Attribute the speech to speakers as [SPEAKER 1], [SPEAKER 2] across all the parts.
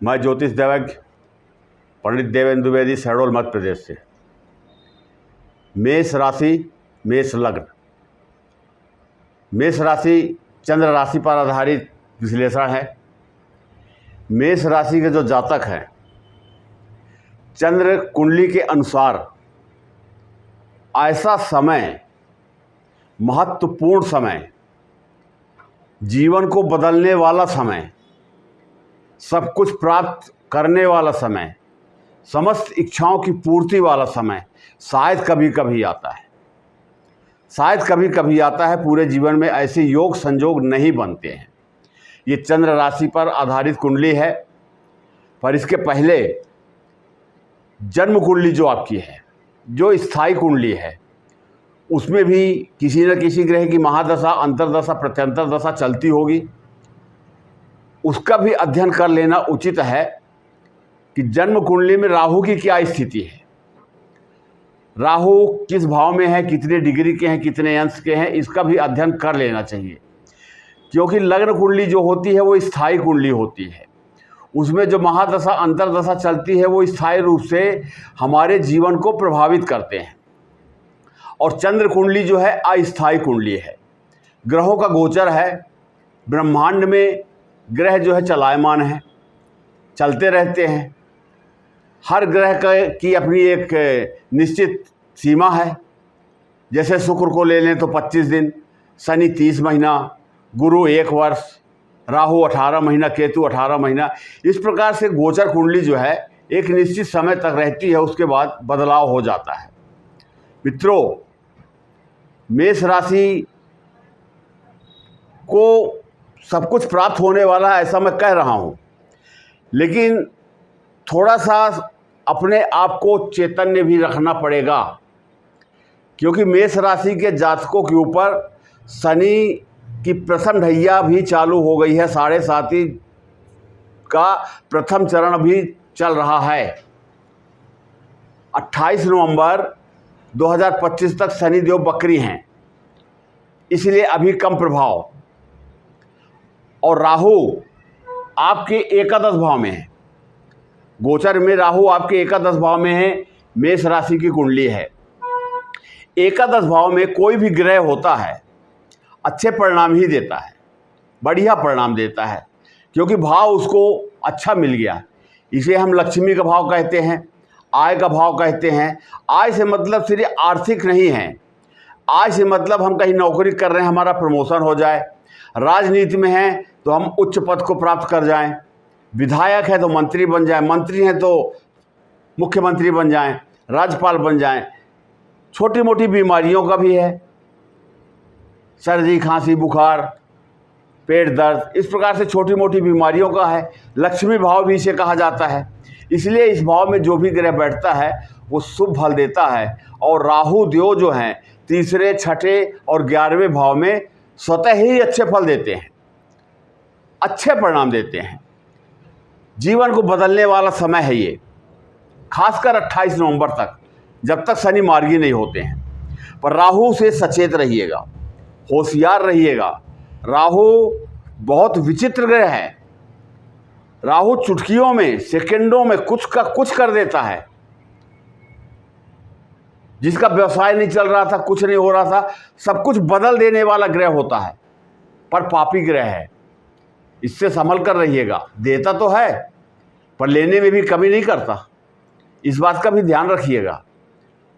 [SPEAKER 1] मैं ज्योतिष देवज्ञ पंडित देवेंद्र द्विवेदी, शहडोल मध्य प्रदेश से। मेष राशि, मेष लग्न। मेष राशि चंद्र राशि पर आधारित विश्लेषण है। मेष राशि के जो जातक हैं, चंद्र कुंडली के अनुसार ऐसा समय, महत्वपूर्ण समय, जीवन को बदलने वाला समय, सब कुछ प्राप्त करने वाला समय, समस्त इच्छाओं की पूर्ति वाला समय शायद कभी कभी आता है। शायद कभी कभी आता है। पूरे जीवन में ऐसे योग संजोग नहीं बनते हैं। ये चंद्र राशि पर आधारित कुंडली है। पर इसके पहले जन्म कुंडली जो आपकी है, जो स्थायी कुंडली है, उसमें भी किसी न किसी ग्रह की महादशा, अंतर्दशा, प्रत्यंतर दशा चलती होगी। उसका भी अध्ययन कर लेना उचित है कि जन्म कुंडली में राहु की क्या स्थिति है, राहु किस भाव में है, कितने डिग्री के हैं, कितने अंश के हैं, इसका भी अध्ययन कर लेना चाहिए। क्योंकि लग्न कुंडली जो होती है वो स्थायी कुंडली होती है। उसमें जो महादशा, अंतर्दशा चलती है वो स्थायी रूप से हमारे जीवन को प्रभावित करते हैं। और चंद्र कुंडली जो है अस्थायी कुंडली है। ग्रहों का गोचर है। ब्रह्मांड में ग्रह जो है चलायमान है, चलते रहते हैं। हर ग्रह की अपनी एक निश्चित सीमा है। जैसे शुक्र को ले लें तो 25 दिन, शनि 30 महीना, गुरु 1 वर्ष, राहु 18 महीना, केतु 18 महीना। इस प्रकार से गोचर कुंडली जो है एक निश्चित समय तक रहती है, उसके बाद बदलाव हो जाता है। मित्रों, मेष राशि को सब कुछ प्राप्त होने वाला है ऐसा मैं कह रहा हूँ, लेकिन थोड़ा सा अपने आप को चैतन्य भी रखना पड़ेगा। क्योंकि मेष राशि के जातकों के ऊपर शनि की प्रथम ढैया भी चालू हो गई है। 7.5 का प्रथम चरण भी चल रहा है। 28 नवंबर 2025 तक शनिदेव बकरी हैं, इसलिए अभी कम प्रभाव। और राहु आपके एकादश भाव में है। गोचर में राहु आपके एकादश भाव में है। मेष राशि की कुंडली है। एकादश भाव में कोई भी ग्रह होता है अच्छे परिणाम ही देता है, बढ़िया परिणाम देता है, क्योंकि भाव उसको अच्छा मिल गया। इसे हम लक्ष्मी का भाव कहते हैं, आय का भाव कहते हैं। आय से मतलब सिर्फ आर्थिक नहीं है। आय से मतलब हम कहीं नौकरी कर रहे हैं, हमारा प्रमोशन हो जाए। राजनीति में हैं तो हम उच्च पद को प्राप्त कर जाएं। विधायक है तो मंत्री बन जाएं, मंत्री हैं तो मुख्यमंत्री बन जाएं, राज्यपाल बन जाएं। छोटी मोटी बीमारियों का भी है, सर्दी, खांसी, बुखार, पेट दर्द, इस प्रकार से छोटी मोटी बीमारियों का है। लक्ष्मी भाव भी इसे कहा जाता है। इसलिए इस भाव में जो भी ग्रह बैठता है वो शुभ फल देता है। और राहु देव जो हैं तीसरे, छठे और 11वें भाव में स्वतः ही अच्छे फल देते हैं, अच्छे परिणाम देते हैं। जीवन को बदलने वाला समय है ये, खासकर 28 नवंबर तक, जब तक शनि मार्गी नहीं होते हैं। पर राहु से सचेत रहिएगा, होशियार रहिएगा। राहु बहुत विचित्र ग्रह है। राहु चुटकियों में, सेकंडों में कुछ का कुछ कर देता है। जिसका व्यवसाय नहीं चल रहा था, कुछ नहीं हो रहा था, सब कुछ बदल देने वाला ग्रह होता है। पर पापी ग्रह है, इससे संभल कर रहिएगा। देता तो है पर लेने में भी कमी नहीं करता, इस बात का भी ध्यान रखिएगा।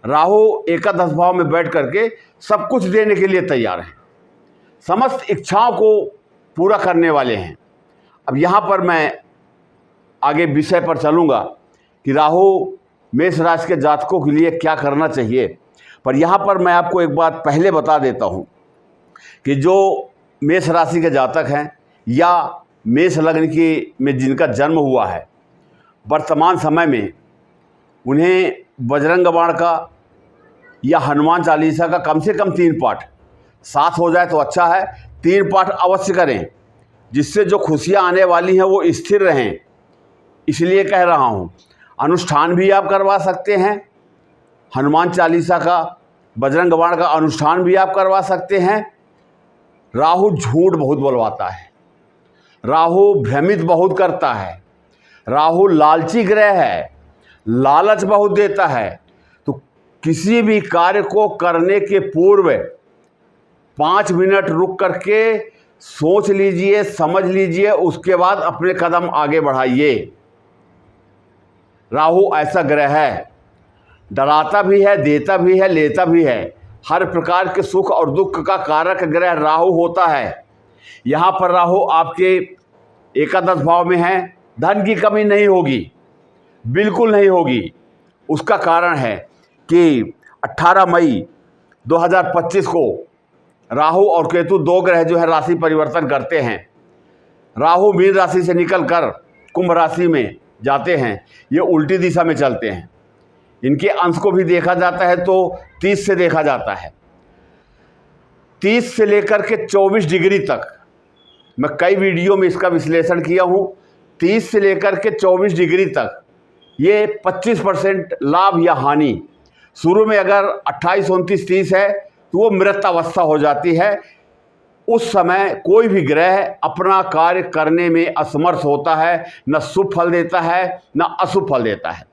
[SPEAKER 1] राहु एकादश भाव में बैठ करके सब कुछ देने के लिए तैयार है, समस्त इच्छाओं को पूरा करने वाले हैं। अब यहाँ पर मैं आगे विषय पर चलूँगा कि राहु मेष राशि के जातकों के लिए क्या करना चाहिए। पर यहाँ पर मैं आपको एक बात पहले बता देता हूँ कि जो मेष राशि के जातक हैं या मेष लग्न की में जिनका जन्म हुआ है, वर्तमान समय में उन्हें बजरंग बाण का या हनुमान चालीसा का कम से कम 3 पाठ, साथ हो जाए तो अच्छा है। 3 पाठ अवश्य करें, जिससे जो खुशियाँ आने वाली हैं वो स्थिर रहें। इसलिए कह रहा हूँ, अनुष्ठान भी आप करवा सकते हैं। हनुमान चालीसा का, बजरंग बाण का अनुष्ठान भी आप करवा सकते हैं। राहु झूठ बहुत बोलवाता है, राहु भ्रमित बहुत करता है, राहु लालची ग्रह है, लालच बहुत देता है। तो किसी भी कार्य को करने के पूर्व 5 मिनट रुक करके सोच लीजिए, समझ लीजिए, उसके बाद अपने कदम आगे बढ़ाइए। राहु ऐसा ग्रह है, डराता भी है, देता भी है, लेता भी है। हर प्रकार के सुख और दुख का कारक ग्रह राहु होता है। यहाँ पर राहु आपके एकादश भाव में है, धन की कमी नहीं होगी, बिल्कुल नहीं होगी। उसका कारण है कि 18 मई 2025 को राहु और केतु 2 ग्रह जो है राशि परिवर्तन करते हैं। राहु मीन राशि से निकलकर कुंभ राशि में जाते हैं, ये उल्टी दिशा में चलते हैं। इनके अंश को भी देखा जाता है तो 30 से देखा जाता है, 30 से लेकर के 24 डिग्री तक। मैं कई वीडियो में इसका विश्लेषण किया हूँ। 30 से लेकर के 24 डिग्री तक ये 25% लाभ या हानि। शुरू में अगर 28, 29, 30 है तो वो मृत अवस्था हो जाती है। उस समय कोई भी ग्रह अपना कार्य करने में असमर्थ होता है, न शुभ फल देता है न अशुभ फल देता है।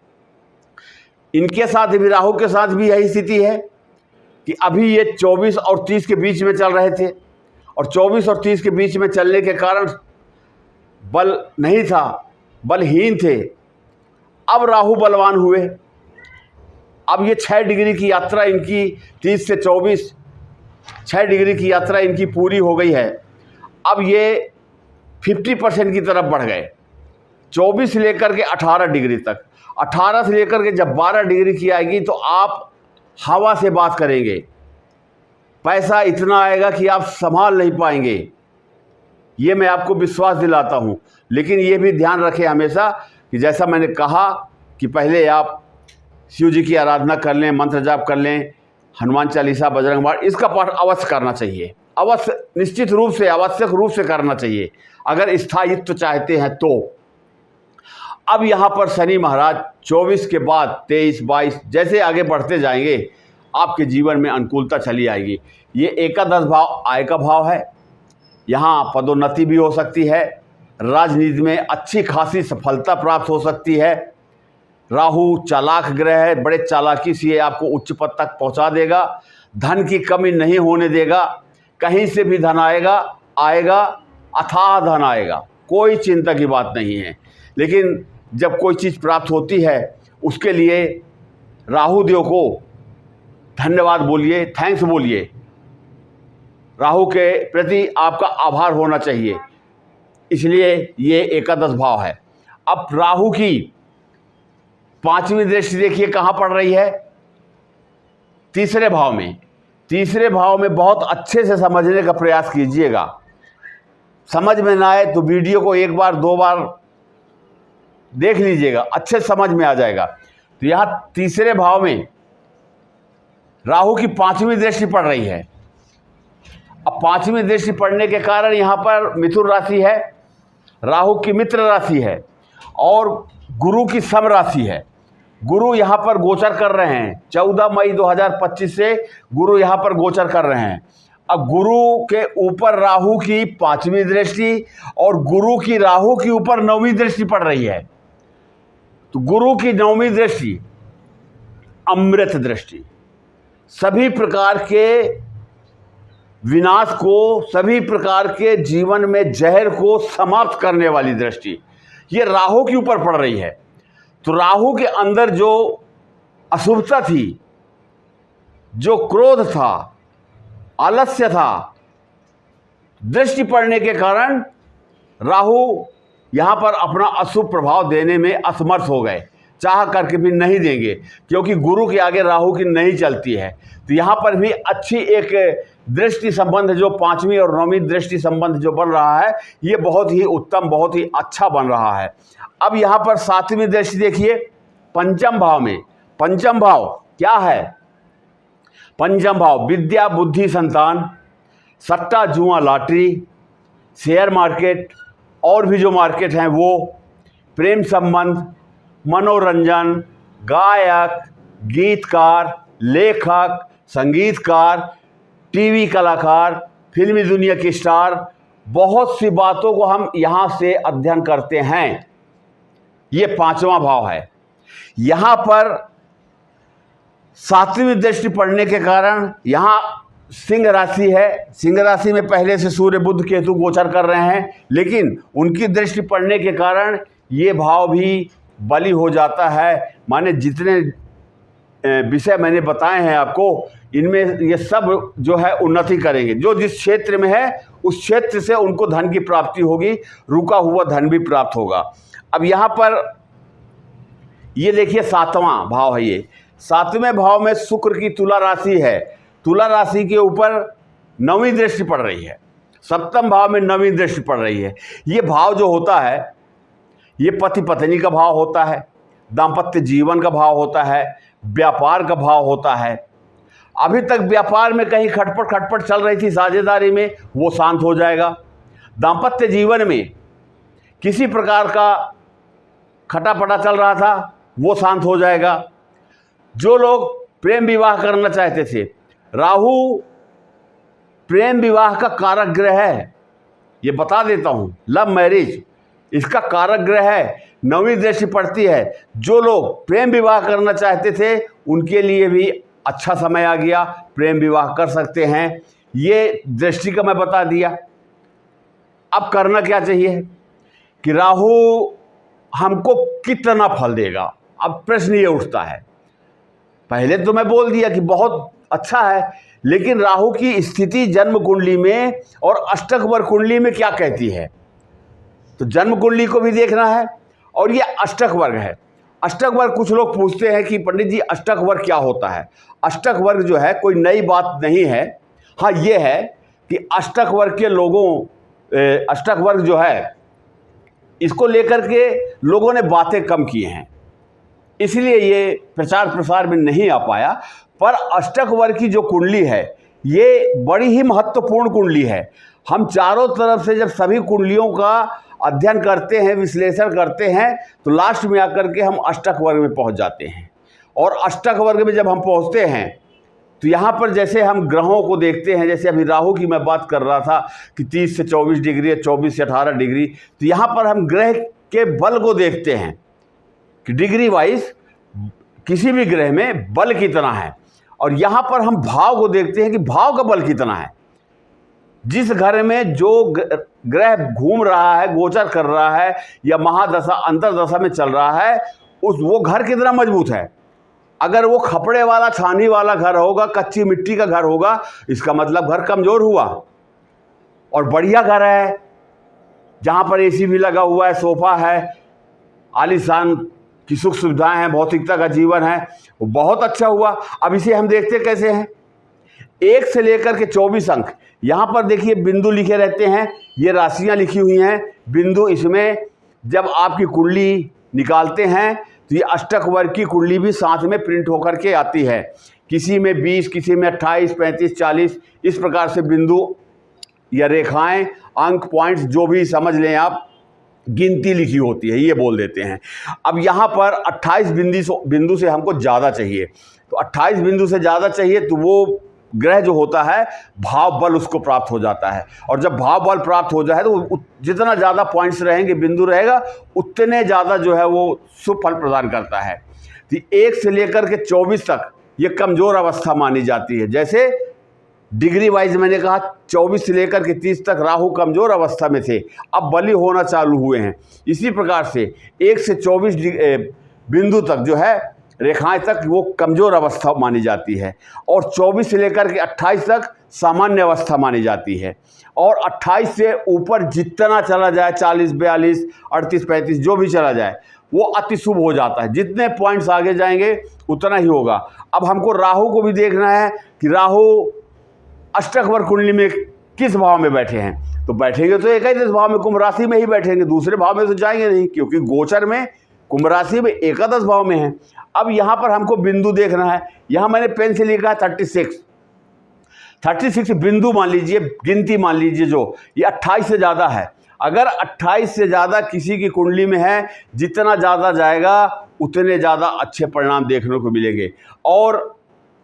[SPEAKER 1] इनके साथ भी, राहु के साथ भी यही स्थिति है कि अभी ये 24 और 30 के बीच में चल रहे थे, और 24 और 30 के बीच में चलने के कारण बल नहीं था, बलहीन थे। अब राहु बलवान हुए। अब ये 6 डिग्री की यात्रा इनकी, 30 से 24 6 डिग्री की यात्रा इनकी पूरी हो गई है। अब ये 50% की तरफ बढ़ गए, 24 से लेकर के 18 डिग्री तक। 18 से लेकर के जब 12 डिग्री की आएगी तो आप हवा से बात करेंगे, पैसा इतना आएगा कि आप संभाल नहीं पाएंगे। ये मैं आपको विश्वास दिलाता हूँ। लेकिन ये भी ध्यान रखें हमेशा कि जैसा मैंने कहा कि पहले आप शिव जी की आराधना कर लें, मंत्र जाप कर लें, हनुमान चालीसा, बजरंग बाण, इसका पाठ अवश्य करना चाहिए। अवश्य, निश्चित रूप से, आवश्यक रूप से करना चाहिए अगर स्थायित्व चाहते हैं तो। अब यहाँ पर शनि महाराज 24 के बाद 23, 22 जैसे आगे बढ़ते जाएंगे आपके जीवन में अनुकूलता चली आएगी। ये एकादश भाव आय का भाव है। यहाँ पदोन्नति भी हो सकती है, राजनीति में अच्छी खासी सफलता प्राप्त हो सकती है। राहु चालाक ग्रह है, बड़े चालाकी से आपको उच्च पद तक पहुँचा देगा। धन की कमी नहीं होने देगा, कहीं से भी धन आएगा, अथाह धन आएगा, कोई चिंता की बात नहीं है। लेकिन जब कोई चीज़ प्राप्त होती है उसके लिए राहु देव को धन्यवाद बोलिए, थैंक्स बोलिए। राहु के प्रति आपका आभार होना चाहिए। इसलिए ये एकादश भाव है। अब राहु की 5वीं दृष्टि देखिए कहाँ पड़ रही है, तीसरे भाव में। तीसरे भाव में बहुत अच्छे से समझने का प्रयास कीजिएगा। समझ में ना आए तो वीडियो को 1 बार 2 बार देख लीजिएगा, अच्छे समझ में आ जाएगा। तो यहाँ तीसरे भाव में राहु की 5वीं दृष्टि पड़ रही है। अब 5वीं दृष्टि पड़ने के कारण यहाँ पर मिथुन राशि है, राहु की मित्र राशि है और गुरु की सम राशि है। गुरु यहाँ पर गोचर कर रहे हैं, 14 मई 2025 से गुरु यहाँ पर गोचर कर रहे हैं। अब गुरु के ऊपर राहु की 5वीं दृष्टि और गुरु की राहु के ऊपर 9वीं दृष्टि पड़ रही है। तो गुरु की 9वीं दृष्टि अमृत दृष्टि, सभी प्रकार के विनाश को, सभी प्रकार के जीवन में जहर को समाप्त करने वाली दृष्टि ये राहु के ऊपर पड़ रही है। तो राहु के अंदर जो अशुभता थी, जो क्रोध था, आलस्य था, दृष्टि पड़ने के कारण राहु यहाँ पर अपना अशुभ प्रभाव देने में असमर्थ हो गए। चाह करके भी नहीं देंगे, क्योंकि गुरु के आगे राहु की नहीं चलती है। तो यहाँ पर भी अच्छी एक दृष्टि संबंध जो 5वीं और 9वीं दृष्टि संबंध जो बन रहा है, ये बहुत ही उत्तम, बहुत ही अच्छा बन रहा है। अब यहाँ पर 7वीं दृष्टि देखिए पंचम भाव में। पंचम भाव क्या है? पंचम भाव विद्या, बुद्धि, संतान, सट्टा, जुआ, लॉटरी, शेयर मार्केट और भी जो मार्केट हैं वो, प्रेम संबंध, मनोरंजन, गायक, गीतकार, लेखक, संगीतकार, टीवी कलाकार, फिल्मी दुनिया के स्टार, बहुत सी बातों को हम यहाँ से अध्ययन करते हैं। ये 5वां भाव है। यहां पर 7वीं दृष्टि पड़ने के कारण यहां सिंह राशि है। सिंह राशि में पहले से सूर्य बुध केतु गोचर कर रहे हैं, लेकिन उनकी दृष्टि पड़ने के कारण ये भाव भी बली हो जाता है। माने जितने विषय मैंने बताए हैं आपको, इनमें ये सब जो है उन्नति करेंगे। जो जिस क्षेत्र में है उस क्षेत्र से उनको धन की प्राप्ति होगी, रुका हुआ धन भी प्राप्त होगा। अब यहाँ पर ये देखिए 7वां भाव है। ये 7वें भाव में शुक्र की तुला राशि है। तुला राशि के ऊपर 9वीं दृष्टि पड़ रही है। 7वें भाव में 9वीं दृष्टि पड़ रही है। ये भाव जो होता है ये पति पत्नी का भाव होता है, दाम्पत्य जीवन का भाव होता है, व्यापार का भाव होता है। अभी तक व्यापार में कहीं खटपट चल रही थी साझेदारी में, वो शांत हो जाएगा। दाम्पत्य जीवन में किसी प्रकार का खटापटा चल रहा था, वो शांत हो जाएगा। जो लोग प्रेम विवाह करना चाहते थे, राहु प्रेम विवाह का कारक ग्रह है, ये बता देता हूँ, लव मैरिज इसका कारक ग्रह है। 9वीं दृष्टि पड़ती है। जो लोग प्रेम विवाह करना चाहते थे उनके लिए भी अच्छा समय आ गया, प्रेम विवाह कर सकते हैं। ये दृष्टि का मैं बता दिया। अब करना क्या चाहिए कि राहु हमको कितना फल देगा, अब प्रश्न ये उठता है। पहले तो मैं बोल दिया कि बहुत अच्छा है, लेकिन राहु की स्थिति जन्म कुंडली में और अष्टक वर्ग कुंडली में क्या कहती है, तो जन्म कुंडली को भी देखना है। और ये अष्टक वर्ग है। अष्टक वर्ग, कुछ लोग पूछते हैं कि पंडित जी अष्टक वर्ग क्या होता है। अष्टक वर्ग जो है कोई नई बात नहीं है। हाँ, ये है कि अष्टक वर्ग के लोगों, अष्टक वर्ग जो है इसको लेकर के लोगों ने बातें कम की हैं, इसलिए ये प्रचार प्रसार में नहीं आ पाया। पर अष्टक वर्ग की जो कुंडली है ये बड़ी ही महत्वपूर्ण कुंडली है। हम चारों तरफ से जब सभी कुंडलियों का अध्ययन करते हैं, विश्लेषण करते हैं, तो लास्ट में आकर के हम अष्टक वर्ग में पहुंच जाते हैं। और अष्टक वर्ग में जब हम पहुंचते हैं तो यहाँ पर जैसे हम ग्रहों को देखते हैं, जैसे अभी राहु की मैं बात कर रहा था कि 30 से 24 डिग्री, 24 से 18 डिग्री, तो यहाँ पर हम ग्रह के बल को देखते हैं कि डिग्री वाइज किसी भी ग्रह में बल कितना है। और यहाँ पर हम भाव को देखते हैं कि भाव का बल कितना है। जिस घर में जो ग्रह घूम रहा है, गोचर कर रहा है या महादशा अंतरदशा में चल रहा है, वो घर कितना मजबूत है। अगर वो खपड़े वाला, छानी वाला घर होगा, कच्ची मिट्टी का घर होगा, इसका मतलब घर कमज़ोर हुआ। और बढ़िया घर है जहाँ पर एसी भी लगा हुआ है, सोफा है, आलीशान की सुख सुविधाएं हैं, भौतिकता का जीवन है, वो बहुत अच्छा हुआ। अब इसे हम देखते कैसे हैं, 1 से लेकर के 24 अंक यहाँ पर देखिए बिंदु लिखे रहते हैं, ये राशियाँ लिखी हुई हैं बिंदु। इसमें जब आपकी कुंडली निकालते हैं तो ये अष्टक वर्ग की कुंडली भी साथ में प्रिंट होकर के आती है। किसी में 20, किसी में 28, 35, 40, इस प्रकार से बिंदु या रेखाएं, अंक, पॉइंट्स जो भी समझ लें आप, गिनती लिखी होती है, ये बोल देते हैं। अब यहाँ पर 28 बिंदु से हमको ज़्यादा चाहिए, तो 28 बिंदु से ज़्यादा चाहिए तो वो ग्रह जो होता है भाव बल उसको प्राप्त हो जाता है। और जब भाव बल प्राप्त हो जाए तो जितना ज़्यादा पॉइंट्स रहेंगे, बिंदु रहेगा, उतने ज़्यादा जो है वो शुभ फल प्रदान करता है। तो 1 से लेकर के 24 तक ये कमज़ोर अवस्था मानी जाती है। जैसे डिग्री वाइज मैंने कहा 24 से लेकर के 30 तक राहु कमज़ोर अवस्था में थे, अब बली होना चालू हुए हैं। इसी प्रकार से 1 से 24 बिंदु तक जो है रेखाएं तक वो कमज़ोर अवस्था मानी जाती है। और 24 से लेकर के 28 तक सामान्य अवस्था मानी जाती है। और 28 से ऊपर जितना चला जाए, 40, 42, 38, 35 जो भी चला जाए, वो अति शुभ हो जाता है। जितने पॉइंट्स आगे जाएंगे उतना ही होगा। अब हमको राहु को भी देखना है कि राहु अष्टक वर्ग कुंडली में किस भाव में बैठे हैं। तो बैठेंगे तो 21 भाव में, कुंभ राशि में ही बैठेंगे, दूसरे भाव में तो जाएंगे नहीं, क्योंकि गोचर में कुंभ राशि में 11 भाव में है। अब यहाँ पर हमको बिंदु देखना है। यहाँ मैंने पेन से लिखा है 36 बिंदु मान लीजिए, गिनती मान लीजिए, जो ये 28 से ज़्यादा है। अगर 28 से ज़्यादा किसी की कुंडली में है, जितना ज़्यादा जाएगा उतने ज़्यादा अच्छे परिणाम देखने को मिलेंगे। और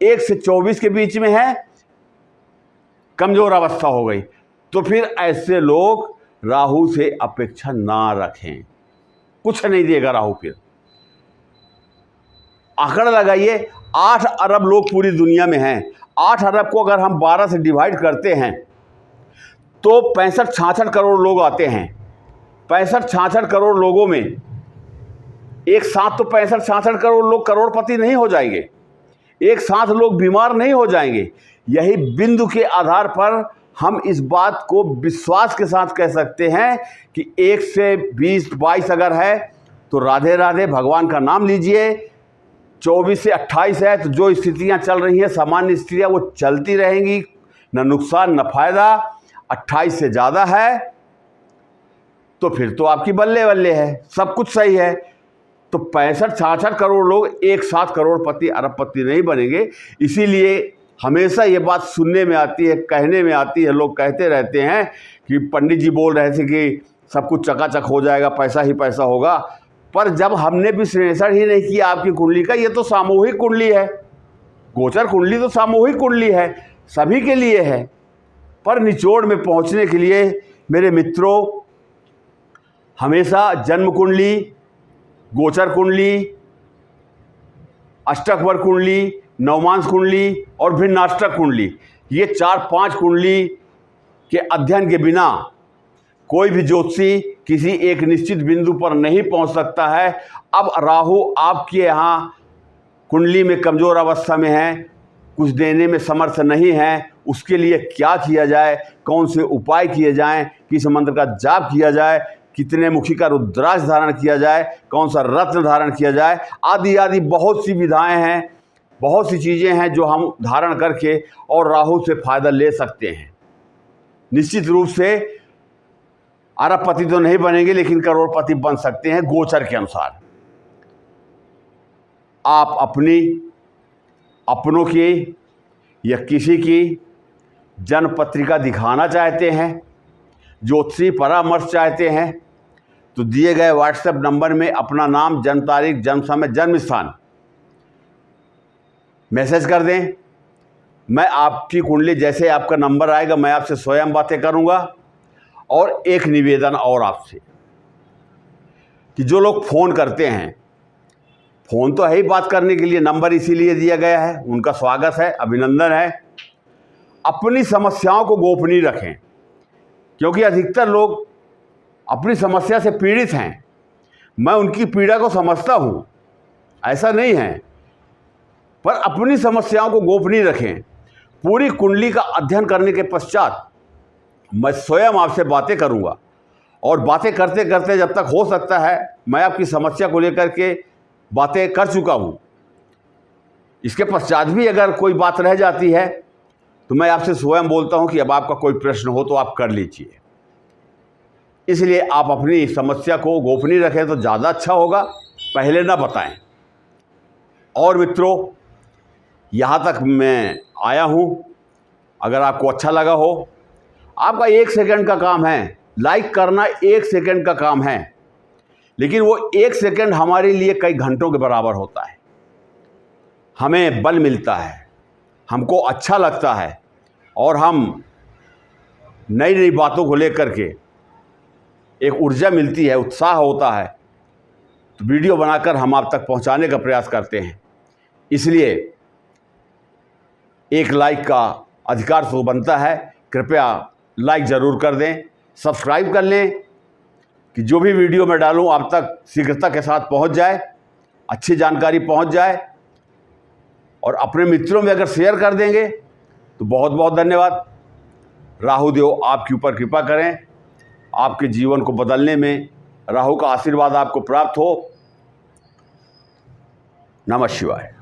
[SPEAKER 1] 1 से 24 के बीच में है, कमज़ोर अवस्था हो गई, तो फिर ऐसे लोग राहु से अपेक्षा ना रखें। कुछ नहीं देगा राहु। फिर आंकड़ा लगाइए, 8 अरब लोग पूरी दुनिया में हैं। 8 अरब को अगर हम 12 से डिवाइड करते हैं तो 65-66 करोड़ लोग आते हैं। 65-66 करोड़ लोगों में एक साथ तो 65-66 करोड़ लोग करोड़पति नहीं हो जाएंगे, एक साथ लोग बीमार नहीं हो जाएंगे। यही बिंदु के आधार पर हम इस बात को विश्वास के साथ कह सकते हैं कि 1 से 20-22 अगर है तो राधे राधे, भगवान का नाम लीजिए। 24 से 28 है तो जो स्थितियां चल रही हैं, सामान्य स्थितियां, वो चलती रहेंगी, न नुकसान न फायदा। 28 से ज़्यादा है तो फिर तो आपकी बल्ले बल्ले है, सब कुछ सही है। तो 65-66 करोड़ लोग एक साथ करोड़पति अरबपति नहीं बनेंगे। इसीलिए हमेशा ये बात सुनने में आती है, कहने में आती है, लोग कहते रहते हैं कि पंडित जी बोल रहे थे कि सब कुछ चकाचक हो जाएगा, पैसा ही पैसा होगा। पर जब हमने विश्लेषण ही नहीं किया आपकी कुंडली का, ये तो सामूहिक कुंडली है, गोचर कुंडली तो सामूहिक कुंडली है, सभी के लिए है। पर निचोड़ में पहुंचने के लिए मेरे मित्रों, हमेशा जन्म कुंडली, गोचर कुंडली, अष्टक कुंडली, नवमांश कुंडली और भिन्नाष्टक कुंडली, ये 4-5 कुंडली के अध्ययन के बिना कोई भी ज्योतिषी किसी एक निश्चित बिंदु पर नहीं पहुंच सकता है। अब राहु आपके यहाँ कुंडली में कमज़ोर अवस्था में है, कुछ देने में समर्थ नहीं है, उसके लिए क्या किया जाए, कौन से उपाय किए जाएं, किस मंत्र का जाप किया जाए, कितने मुखी का रुद्राक्ष धारण किया जाए, कौन सा रत्न धारण किया जाए, आदि आदि बहुत सी विधाएं हैं, बहुत सी चीज़ें हैं जो हम धारण करके और राहु से फ़ायदा ले सकते हैं। निश्चित रूप से अरबपति तो नहीं बनेंगे, लेकिन करोड़पति बन सकते हैं गोचर के अनुसार। आप अपनों की या किसी की जन्म पत्रिका दिखाना चाहते हैं, ज्योतिषी परामर्श चाहते हैं, तो दिए गए व्हाट्सएप नंबर में अपना नाम, जन्म तारीख, जन्म समय, जन्म स्थान मैसेज कर दें। मैं आपकी कुंडली, जैसे आपका नंबर आएगा मैं आपसे स्वयं बातें करूंगा। और एक निवेदन और आपसे कि जो लोग फ़ोन करते हैं, फ़ोन तो है ही बात करने के लिए, नंबर इसीलिए दिया गया है, उनका स्वागत है, अभिनंदन है। अपनी समस्याओं को गोपनीय रखें, क्योंकि अधिकतर लोग अपनी समस्या से पीड़ित हैं। मैं उनकी पीड़ा को समझता हूँ, ऐसा नहीं है, पर अपनी समस्याओं को गोपनीय रखें। पूरी कुंडली का अध्ययन करने के पश्चात मैं स्वयं आपसे बातें करूंगा, और बातें करते करते जब तक हो सकता है मैं आपकी समस्या को लेकर के बातें कर चुका हूं। इसके पश्चात भी अगर कोई बात रह जाती है तो मैं आपसे स्वयं बोलता हूं कि अब आपका कोई प्रश्न हो तो आप कर लीजिए। इसलिए आप अपनी समस्या को गोपनीय रखें तो ज़्यादा अच्छा होगा, पहले ना बताएं। और मित्रों, यहाँ तक मैं आया हूँ, अगर आपको अच्छा लगा हो, आपका 1 सेकंड का काम है, लाइक करना 1 सेकंड का काम है, लेकिन वो 1 सेकंड हमारे लिए कई घंटों के बराबर होता है। हमें बल मिलता है, हमको अच्छा लगता है, और हम नई नई बातों को लेकर के एक ऊर्जा मिलती है, उत्साह होता है, तो वीडियो बनाकर हम आप तक पहुंचाने का प्रयास करते हैं। इसलिए एक लाइक का अधिकार तो बनता है, कृपया लाइक ज़रूर कर दें, सब्सक्राइब कर लें कि जो भी वीडियो मैं डालूं आप तक शीघ्रता के साथ पहुंच जाए, अच्छी जानकारी पहुंच जाए। और अपने मित्रों में अगर शेयर कर देंगे तो बहुत बहुत धन्यवाद। राहु देव आपके ऊपर कृपा करें, आपके जीवन को बदलने में राहु का आशीर्वाद आपको प्राप्त हो। नमः शिवाय।